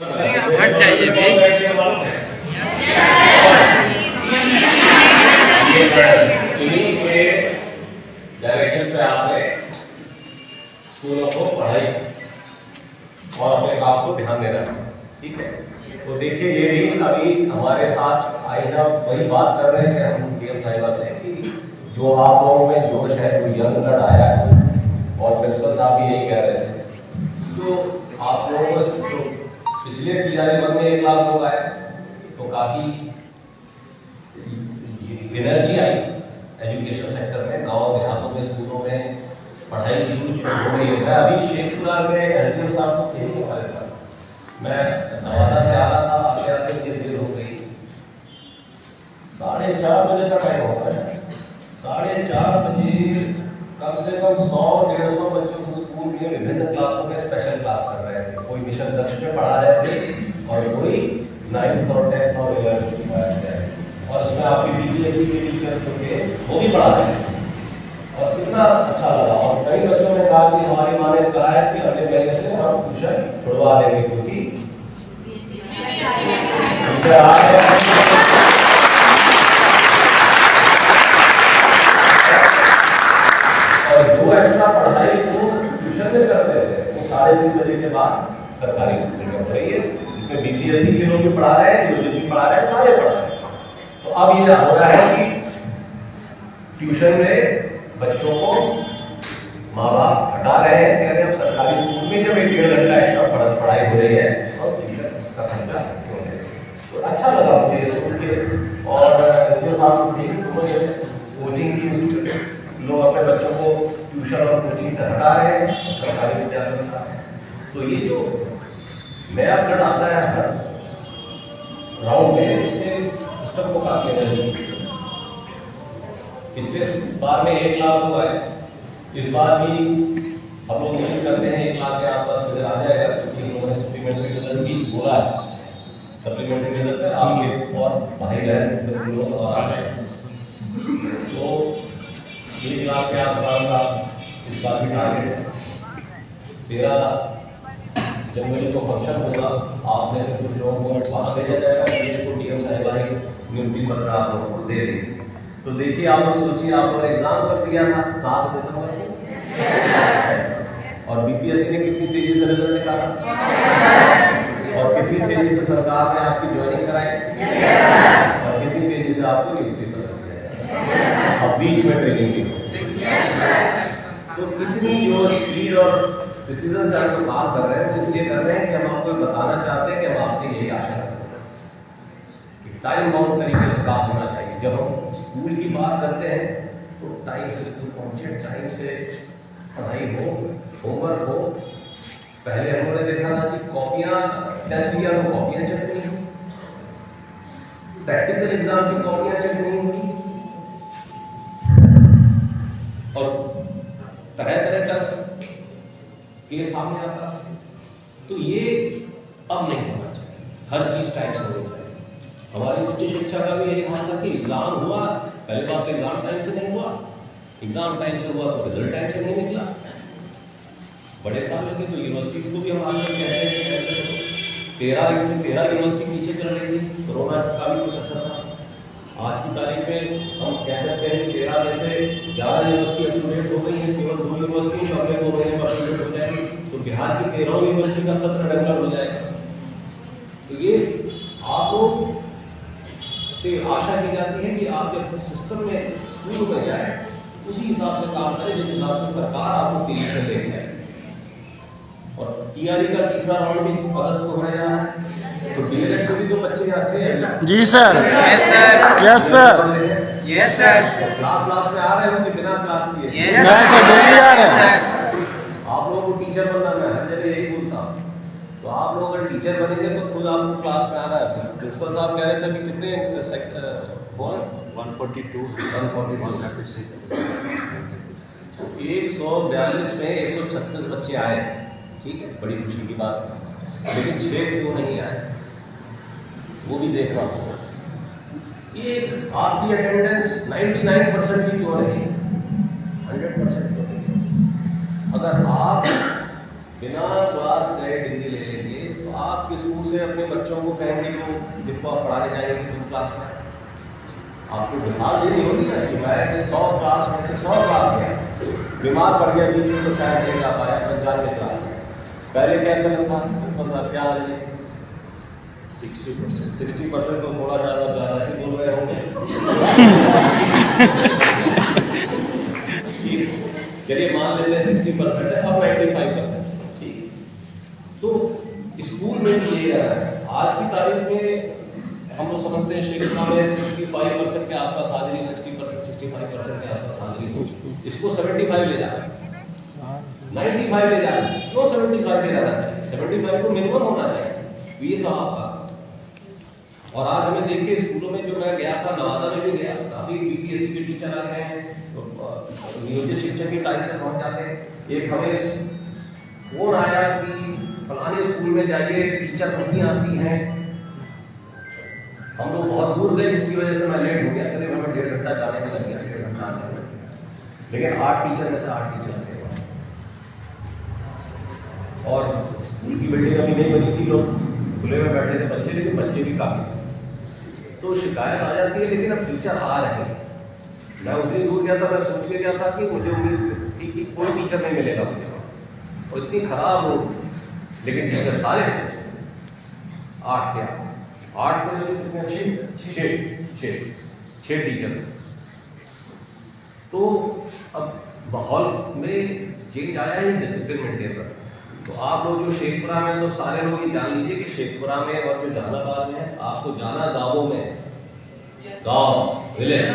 हट जाइए भी। इन्हीं के डायरेक्शन पे आपने स्कूलों को पढ़ाई और अपने काम को ध्यान देना है, ठीक है। तो देखिए ये भी अभी हमारे साथ आई ना, वही बात कर रहे थे हम डीएम साहिबा से कि जो आप लोगों में जोश है, जो यंग ब्लड आया है, और प्रिंसिपल साहब भी यही कह रहे थे, तो आप लोगों को पिछले टीआरई वन में 1 लाख लोग आए तो काफी एनर्जी आई एजुकेशन सेक्टर में, गांव देहातों में, स्कूलों में पढ़ाई शुरू हो गई है। मैं अभी शेखपुरा में एसडीएम साहब को थे हमारे साथ, मैं नवादा से आ रहा था, आते आते मुझे देर हो गई, 4:30 बजे का टाइम होगा, 4:30 बजे कम से कम 100-150 बच्चों को स्कूल के विभिन्न क्लासों में स्पेशल क्लास कर रहे थे। कोई मिशन दक्ष में पढ़ा रहे थे और कोई 9th और 10th और 11th की पढ़ा रहे थे, और उसमें आपके बीपीएससी के टीचर जो थे वो भी पढ़ा रहे थे, और कितना अच्छा लगा। और कई बच्चों ने कहा कि हमारी माँ ने कहा है कि अगले महीने से हम ट्यूशन छुड़वा देंगे, क्योंकि टीचर आ रहे हैं। और जो एक्स्ट्रा पढ़ाई वो ट्यूशन में करते थे वो 3:30 बजे के बाद सरकारी स्कूल में हो रही है, जिसमें बीपीएससी के लोग भी पढ़ा रहे हैं, यूजीसी भी पढ़ा रहे हैं, सारे पढ़ा रहे हैं। तो अब ये हो रहा है कि ट्यूशन में बच्चों को माँ बाप हटा रहे हैं, कह रहे हैं अब सरकारी स्कूल में जब 1-1.5 घंटा एक्स्ट्रा पढ़ाई हो रही है तो ट्यूशन का खर्चा क्यों है। तो अच्छा लगा मुझे ये सुन के। और जो साहब कोचिंग की लोग अपने बच्चों को ट्यूशन और कोचिंग से हटा रहे हैं, सरकारी विद्यालय में हटा रहे हैं। तो ये जो नया ब्लड आता है हर राउंड में, उससे सिस्टम को काफी एनर्जी। पिछले बार में 1 लाख हुआ है, इस बार भी हम लोग उम्मीद करते हैं 1 लाख के आसपास नजर आ जाएगा, क्योंकि हम लोगों ने सप्लीमेंट्री रिजल्ट भी बोला है। सप्लीमेंट्री रिजल्ट में आपके और भाई बहन और आ गए, तो 1 लाख के आसपास का इस बार भी टारगेट है। 13 जनवरी को फंक्शन होगा, आप में से कुछ लोगों को पास भेजा जाएगा, डीएम साहिबा ही नियुक्ति पत्र आप लोगों को दे देंगे। तो देखिए आप लोग सोचिए, आप लोगों ने एग्जाम कर दिया था 7 दिसंबर और बीपीएससी ने कितनी तेजी से रिजल्ट निकाला, और कितनी तेजी से सरकार ने आपकी ज्वाइनिंग कराई, और कितनी तेजी से आपको नियुक्ति पत्र दिया, अब बीच में ट्रेनिंग भी। तो इतनी जो स्पीड और प्रिसीजन से आप लोग काम कर रहे हैं, तो इसलिए कर रहे हैं कि हम आपको बताना चाहते हैं कि हम आपसे यही आशा करते हैं कि टाइम बाउंड तरीके से काम होना चाहिए। जब हम स्कूल की बात करते हैं तो टाइम से स्कूल पहुंचे, टाइम से पढ़ाई हो, होमवर्क हो। पहले हम लोगों ने देखा था कि कॉपियां टेस्ट लिया तो कॉपियां चेक नहीं हुई, प्रैक्टिकल एग्जाम की कॉपियां चेक नहीं हुई, और तरह तरह का केस सामने आता। तो ये अब नहीं होना चाहिए, हर चीज टाइम से होनी चाहिए। हमारी उच्च शिक्षा का भी यही कहा था कि एग्जाम हुआ, पहले बात तो एग्जाम टाइम से नहीं हुआ, एग्जाम टाइम से हुआ तो रिजल्ट टाइम से नहीं निकला, बड़े साल लगे। तो यूनिवर्सिटीज को भी हम आज कहते हैं कि ऐसे 13 यूनिवर्सिटी पीछे चल रही थी, कोरोना का भी कुछ असर था। आज की तारीख में हम कह सकते हैं कि 13 में से 11 यूनिवर्सिटी अपडेट हो गई है, केवल 2 यूनिवर्सिटी जो अगले 2 महीने में अपडेट हो जाएगी, तो बिहार की 13 यूनिवर्सिटी का सत्र रेगुलर हो जाएगा। तो ये आप लोग से आशा की जाती है कि आप जब सिस्टम में स्कूल में जाए उसी हिसाब से काम करें जिस हिसाब से सरकार आपको तेजी से देती है। और टीआरई का तीसरा राउंड भी अगस्त को होने जा रहा है, तो डीएलएड में भी 2 बच्चे आते हैं। जी sir, yes sir, yes sir, yes sir, class में आ रहे हो कि बिना क्लास किए? यस सर, डेली आ रहे हैं। आप लोगों को टीचर बनना, मैं हर जगह यही बोलता हूँ, तो आप लोग अगर टीचर बनेंगे तो खुद आपको क्लास में आना है। प्रिंसिपल साहब कह रहे थे कि कितने 142 में 136 बच्चे आए, ठीक है, बड़ी खुशी की बात है, लेकिन 6 क्यों नहीं आए वो भी देखना हो सकता। ये आपकी अटेंडेंस 99% की क्यों नहीं, 100% क्यों नहीं? अगर आप बिना क्लास गए डिग्री ले लेंगे तो आप आप स्कूल से अपने बच्चों को कहेंगे तो जिनको आप पढ़ाने जाएंगे तुम क्लास में, आपको मिसाल देनी होगी ना कि मैं 100 क्लास में से 100 क्लास गया, बीमार पड़ गया बीच में तो शायद नहीं जा पाया 95 क्लास में। पहले क्या चलन था प्रिंसिपल साहब, क्या हाल है? 60% तो थोड़ा ज़्यादा ही बोल रहे होंगे। चलिए मान लेते हैं 60% है, अब 95%। ठीक, तो स्कूल में भी यही रहा है। आज की तारीख में हम लोग समझते हैं शिक्षा में 65% के आसपास हाजिरी, 60% 65% के आसपास हाजिरी हो, इसको 75 ले जाना, 95 ले जाना। क्यों 75 ले जाना चाहिए? 75 तो मिनिमम होना चाहिए। तो ये सब आपका। और आज हमें देखिए स्कूलों में, जो मैं गया था नवादा में भी गया, काफी बीपीएससी के टीचर आ गए हैं, तो नियोजित शिक्षक के टाइम से पहुंच जाते हैं। एक हमें फोन आया कि फलाने स्कूल में जाइए, टीचर नहीं आती हैं। हम लोग बहुत दूर गए, जिसकी वजह से मैं लेट हो गया, करीब हमें 1.5 घंटा जाने में लग गया, 1.5 घंटा आने में। लेकिन 8 टीचर में से 8 टीचर थे। और स्कूल की बिल्डिंग अभी नहीं बनी थी, लोग खुले में बैठे थे बच्चे, लेकिन बच्चे भी काफी थे। तो शिकायत आ जाती है, लेकिन अब टीचर आ रहे हैं। मैं उतनी दूर गया था, मैं सोच के गया था कि मुझे उम्मीद थी कि कोई टीचर नहीं मिलेगा मुझे, और इतनी खराब रोड, लेकिन टीचर सारे 8 क्या 8 से 6 टीचर। तो अब माहौल में चेंज आया ही डिसिप्लिन मेंटेन करना। तो आप लोग जो शेखपुरा में, तो सारे लोग ये जान लीजिए कि शेखपुरा में और जो जहानाबाद में, आपको जाना गाँवों में, गाँव विलेज